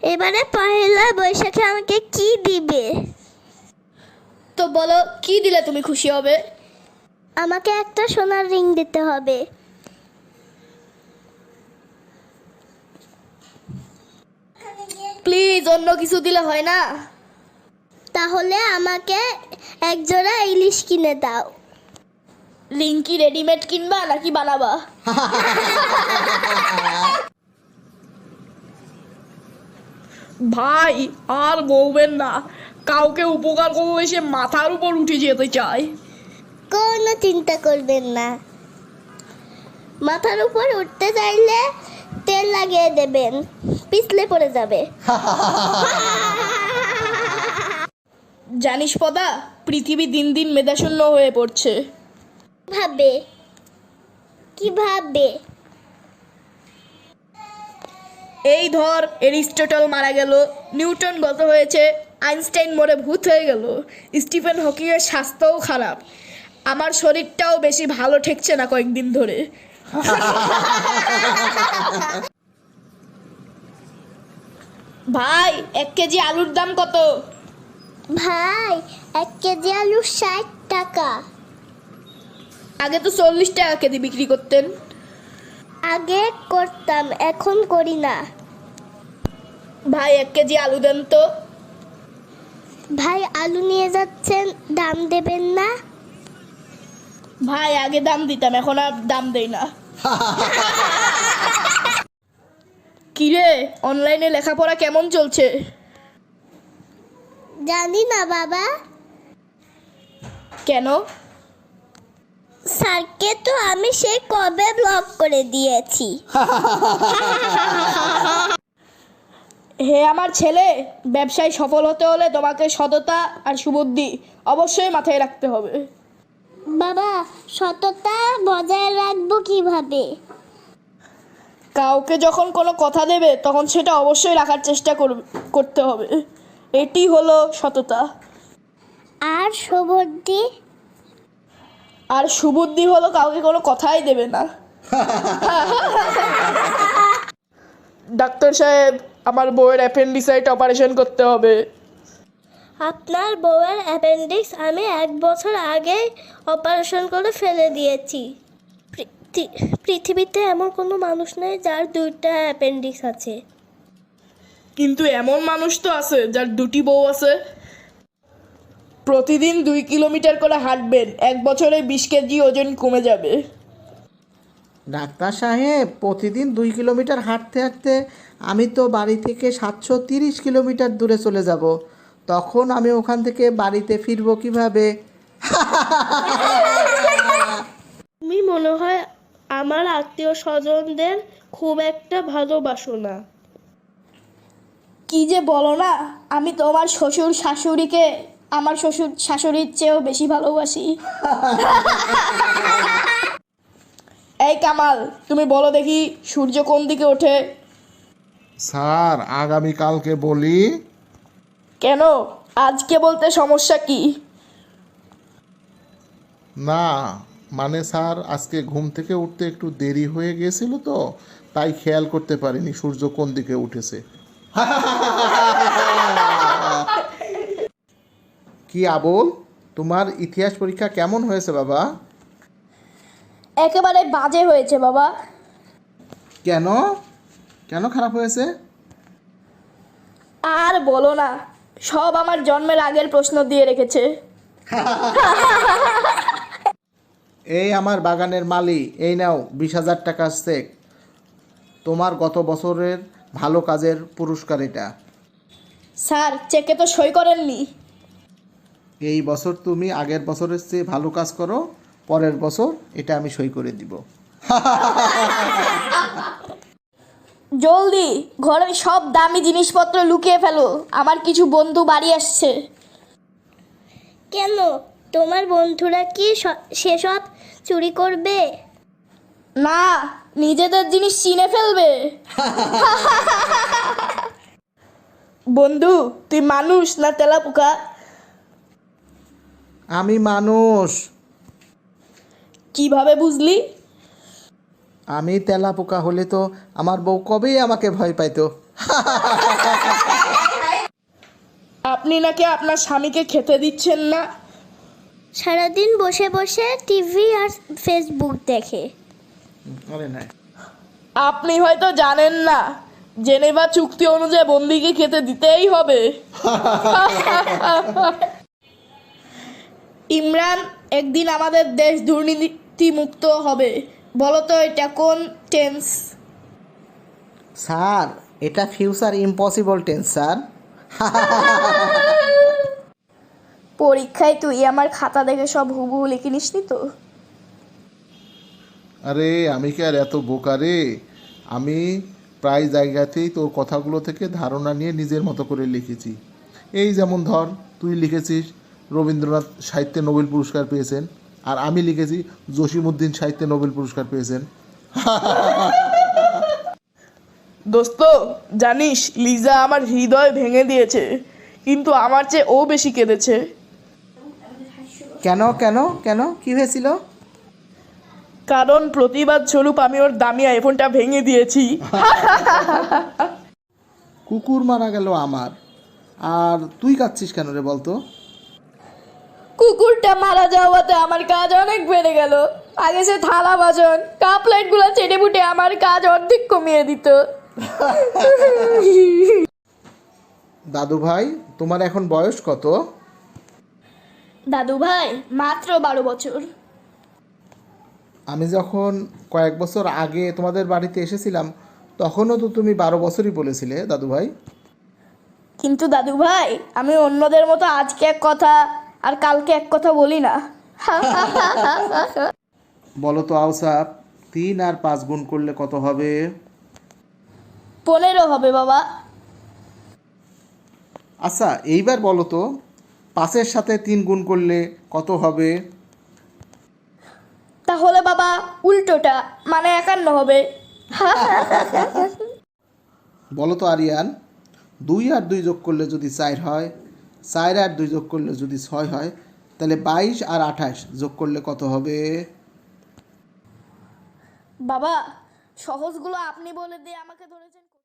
এবারে পহেলা বৈশাখে আমাকে কি দিবে? তো বলো, কি দিলে তুমি খুশি হবে? আমাকে একটা সোনার রিং দিতে হবে। প্লিজ, অন্য কিছু দিলে হয় না? তাহলে আমাকে এক জোড়া ইলিশ কিনে দাও। রিং কি রেডিমেড কিনবা নাকি বানাবা? ভাই আর বলবেন না, কাউকে উপকার করবো এসে মাথার উপর উঠে যেতে চায়। কোনো চিন্তা করবেন না, মাথার উপর উঠতে চাইলে তেল লাগিয়ে দেবেন, পিছলে পড়ে যাবে। জানিস পদা, পৃথিবী দিন দিন মেধাশূন্য হয়ে পড়ছে। ভাবে কিভাবে? এই ধর, এরিস্টটল মারা গেল, নিউটন গত হয়েছে, আইনস্টাইন মরে ভূত হয়ে গেল, স্টিফেন হকিংয়ের স্বাস্থ্যও খারাপ, আমার শরীরটাও বেশি ভালো ঠেকছে না কয়েকদিন ধরে। ভাই, 1 কেজি আলুর দাম কত? ভাই 1 কেজি আলু 60 টাকা। আগে তো 40 টাকা কেজি বিক্রি করতেন। আগে করতাম, এখন করি না। ভাই 1 কেজি আলু দেন তো। ভাই আলু নিয়ে যাচ্ছেন, দাম দেবেন না? ভাই আগে দাম দিতাম, এখন আর দাম দেই না। কিরে, অনলাইনে লেখাপড়া কেমন চলছে? জানি না বাবা। কেন? স্যারকে তো আমি সেই কবে ব্লক করে দিয়েছি। হে আমার ছেলে, ব্যবসায় সফল হতে হলে তোমাকে সততা আর সুবুদ্ধি অবশ্যই মাথায় রাখতে হবে। বাবা, সততা বজায় রাখবো কিভাবে? কাউকে যখন কোনো কথা দেবে তখন সেটা অবশ্যই রাখার চেষ্টা করতে হবে, এটি হলো সততা। আর সুবুদ্ধি? আর সুবুদ্ধি হলো কাউকে কোনো কথাই দেবে না। ডাক্তার সাহেব, আমার বউয়ের অ্যাপেন্ডিসাইট অপারেশন করতে হবে। আপনার বউয়ের অ্যাপেন্ডিক্স আমি 1 বছর আগেই অপারেশন করে ফেলে দিয়েছি। পৃথিবীতে এমন কোনো মানুষ নেই যার 2টা অ্যাপেন্ডিক্স আছে। কিন্তু এমন মানুষ তো আছে যার 2টি বউ আছে। প্রতিদিন 2 কিলোমিটার করে হাঁটবেন, 1 বছরে 20 কেজি ওজন কমে যাবে। ডাক্তার সাহেব, প্রতিদিন 2 কিলোমিটার হাঁটতে হাঁটতে আমি তো বাড়ি থেকে 730 কিলোমিটার দূরে চলে যাব, তখন আমি ওখান থেকে বাড়িতে ফিরবো কিভাবে? তুমি মনে হয় আমার আত্মীয় স্বজনদের খুব একটা ভালোবাসো না। কি যে বলো না, আমি তোমার শ্বশুর শাশুড়িকে আমার শ্বশুর শাশুড়ির চেয়েও বেশি ভালোবাসি। এই কামাল, তুমি বলো দেখি সূর্য কোন দিকে ওঠে? স্যার, আগামীকালকে বলি? কেন, আজকে বলতে সমস্যা কি? না, মানে স্যার, আজকে ঘুম থেকে উঠতে একটু দেরি হয়ে গিয়েছিল তো, তাই খেয়াল করতে পারিনি সূর্য কোন দিকে উঠেছে। কি আবুল, তোমার ইতিহাস পরীক্ষা কেমন হয়েছে বাবা? একেবারে বাজে হয়েছে বাবা। কেন কেন খারাপ হয়েছে? আর বলো না, সব আমার জন্মের আগের প্রশ্ন দিয়ে রেখেছে। এই আমার বাগানের মালি, এই নাও 20,000 টাকা চেক, তোমার গত বছরের ভালো কাজের পুরস্কার এটা। স্যার, চেকে তো সই করেননি। এই বছর তুমি আগের বছরের চেয়ে ভালো কাজ করো, পরের বছর এটা আমি সই করে দিব। জলদি ঘরে সব দামি জিনিসপত্র লুকিয়ে ফেলো, আমার কিছু বন্ধু বাড়ি আসছে। কেন, তোমার বন্ধুরা কি সেসব চুরি করবে? না, নিজেদের জিনিস চিনে ফেলবে। বন্ধু, তুই মানুষ না তেলাপোকা? আমি মানুষ। কিভাবে বুঝলি? আমি তেলাপোকা হলে তো আমার বউ কবেই আমাকে ভয় পাইতো। আপনি নাকি আপনার স্বামীকে খেতে দিচ্ছেন না? সারাদিন বসে বসে টিভি আর ফেসবুক দেখে। আরে না, আপনি হয়তো জানেন না, জেনেভা চুক্তি অনুযায়ী বন্দিকে খেতে দিতেই হবে। ইমরান, একদিন আমাদের দেশ দুর্নীতি মুক্ত হবে। বলো তো এটা কোন টেন্স? স্যার এটা ফিউচার ইম্পসিবল টেন্স স্যার। পরীক্ষায় তুই আমার খাতা দেখে সব হুবহু লিখে নিসনি তো? আরে আমি কি আর এত বোকা রে? আমি প্রায় জায়গাতেই তোর কথাগুলো থেকে ধারণা নিয়ে নিজের মতো করে লিখেছি। এই যেমন ধর, তুই লিখেছিস রবীন্দ্রনাথ সাহিত্যে নোবেল পুরস্কার পেয়েছেন, আর আমি লিখেছি জসিমউদ্দিন সাহিত্যে নোবেল পুরস্কার পেয়েছেন। দোস্ত, জানিস লিজা আমার হৃদয় ভেঙে দিয়েছে, কিন্তু আমার চেয়ে ও বেশি কেঁদেছে। কেন কেন কেন কি হয়েছিল? কারণ প্রতিবাদ স্বরূপ আমি ওর দামি আইফোনটা ভেঙে দিয়েছি। কুকুর মারা গেল আমার, আর তুই কাঁদছিস কেন রে বলতো? কুকুরটা মারা যাওয়াতে আমার কাজ অনেক বেড়ে গেল। আগে সে থালা বাসন কাপ প্লেটগুলো চেটে ফুটে আমার কাজ অর্ধেক কমিয়ে দিত। দাদু ভাই, তোমার এখন বয়স কত? দাদু ভাই মাত্র 12 বছর। আমি যখন কয়েক বছর আগে তোমাদের বাড়িতে এসেছিলাম তখনও তো তুমি 12 বছরই বলেছিলে দাদু ভাই। কিন্তু দাদু ভাই আমি অন্যদের মতো আজকে এক কথা আর কালকে এক কথা বলি না। বলো তো আউসাপ, 3 আর 5 গুণ করলে কত হবে? 15 হবে বাবা। আচ্ছা এইবার বলো তো 5-এর সাথে 3 গুণ করলে কত হবে? তাহলে বাবা উল্টোটা মানে 51 হবে। বলো তো আরিয়ান, 2 আর 2 যোগ করলে যদি 4 হয়, 4 আর 2 যোগ করলে যদি 6 হয়, তাহলে 22 আর 28 যোগ করলে কত হবে? বাবা সহজগুলো আপনি বলে দিয়ে আমাকে ধরেছেন।